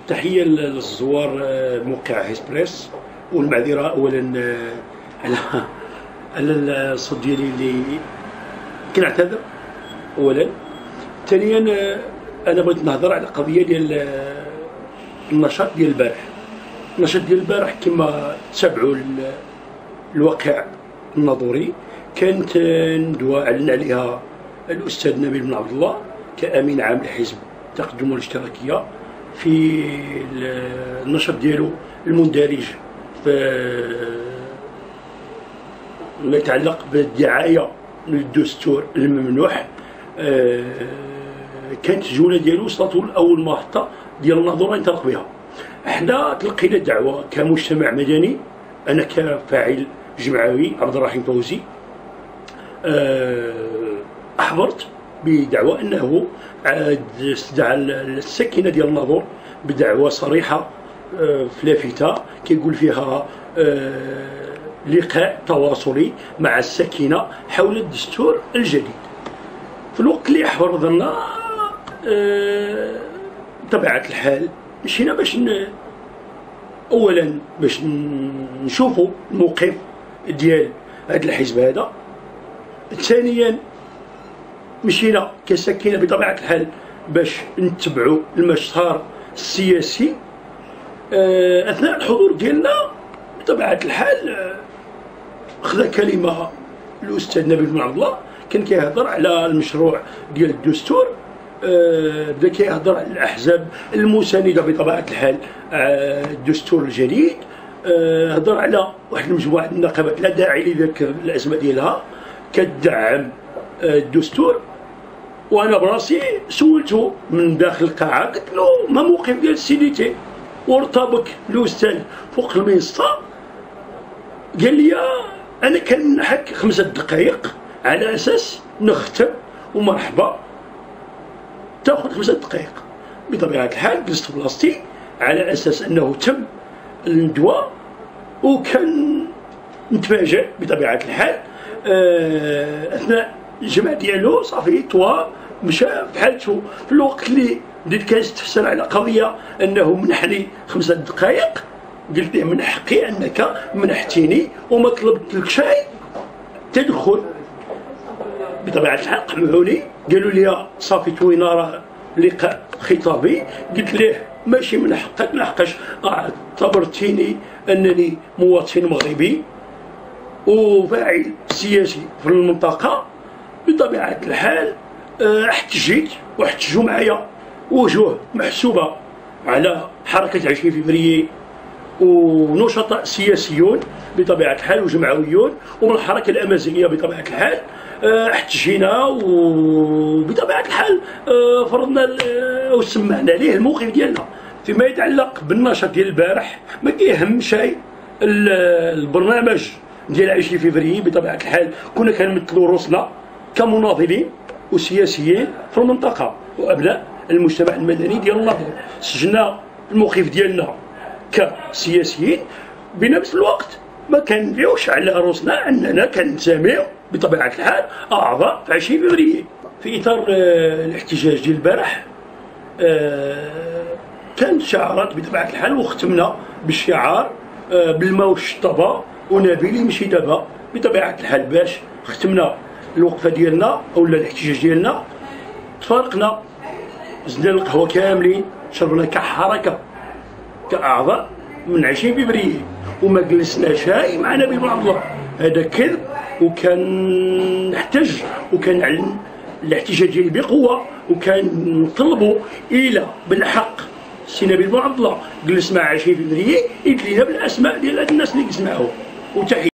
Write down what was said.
تحية للزوار موقع هيسبريس، والمعذرة أولا على الصوت ديالي اللي كنعتذر أولا. ثانيا أنا بغيت نهضر على قضية ديال النشاط ديال البارح. النشاط ديال البارح كما تابعوا الواقع النظري، كانت ندوة أعلن عليها الأستاذ نبيل بن عبد الله كأمين عام لحزب التقدم والاشتراكية في النشاط ديالو المندرج في ما يتعلق بالدعاية للدستور الممنوح. كانت الجولة ديالو وصلت لأول محطة ديال الناظور ينطلق بها. حنا تلقينا دعوة كمجتمع مدني، أنا كفاعل جمعوي عبد الرحيم فوزي أحضرت بدعوى أنه استدعى السكينة ديال الناظور بدعوى صريحة في لافتة كيقول فيها لقاء تواصلي مع السكينة حول الدستور الجديد. في الوقت اللي حضرنا بطبيعة الحال مشينا أولا باش نشوفوا الموقف ديال هذا الحزب هذا. ثانيا مشينا كسكينة بطبيعة الحال باش نتبعوا المسار السياسي. أثناء الحضور ديالنا بطبيعة الحال خذ كلمة الأستاذ نبيل بن عبد الله، كان كيهضر على المشروع ديال الدستور، بدا كيهضر على الأحزاب المساندة بطبيعة الحال الدستور الجديد، هضر على واحد المجموعة من النقابات لا داعي لذكر الأسماء ديالها كتدعم الدستور. وانا براسي سولته من داخل القاعه، قلت له ما موقف ديال السيديتي؟ وارتبك الاستاذ فوق المنصه قال لي انا كنمنحك 5 دقائق على اساس نختم ومرحبا تاخذ 5 دقائق. بطبيعه الحال جلست في بلاصتي على اساس انه تم الندوه، وكان نتفاجئ بطبيعه الحال اثناء الجمع ديالو صافي توا مشى بحالته. في الوقت اللي بديت كنستفسر على قضيه انه منحني 5 دقائق، قلت له من حقي انك منحتيني وما طلبت لك شيء تدخل. بطبيعه الحال قمعوني قالوا لي صافي توينا راه لقاء خطابي. قلت له ماشي من حقك، لحقاش اعتبرتيني انني مواطن مغربي وفاعل سياسي في المنطقه. بطبيعة الحال احتجيت واحتجوا معايا وجوه محسوبة على حركة 20 فبراير ونشطاء سياسيون بطبيعة الحال وجمعويون ومن الحركة الأمازيغية. بطبيعة الحال احتجينا وبطبيعة الحال فرضنا وسمعنا ليه الموقف ديالنا فيما يتعلق بالنشاط ديال البارح. ما كيهم شيء البرنامج ديال 20 فبراير. بطبيعة الحال كنا كنمثلوا روسنا كمناضلين وسياسيين في المنطقة وأبناء المجتمع المدني ديال الناظور. سجلنا الموقف ديالنا كسياسيين، بنفس الوقت ما كنبيعوش على روسنا أننا كنساميو بطبيعة الحال أعضاء في 20 فبراير. في إطار الاحتجاج ديال البارح كانت شعارات بطبيعة الحال، وختمنا بالشعار بالماء والشطبة ونبيل يمشي دابا. بطبيعة الحال باش ختمنا الوقفه ديالنا اولا الاحتجاج ديالنا، تفارقنا زدنا القهوه كاملين شربنا كحركه كاعضاء من 20 فبراير وما جلسنا شاي مع نبيل بن عبد الله. هذا كذب، وكان نحتج وكان الاحتجاج ديالي بقوه، وكان نطلبوا الى بالحق سي نبيل بن عبد الله جلس مع 20 فبراير يدلينا بالاسماء ديال هاد الناس اللي جلس معاهم. وتحية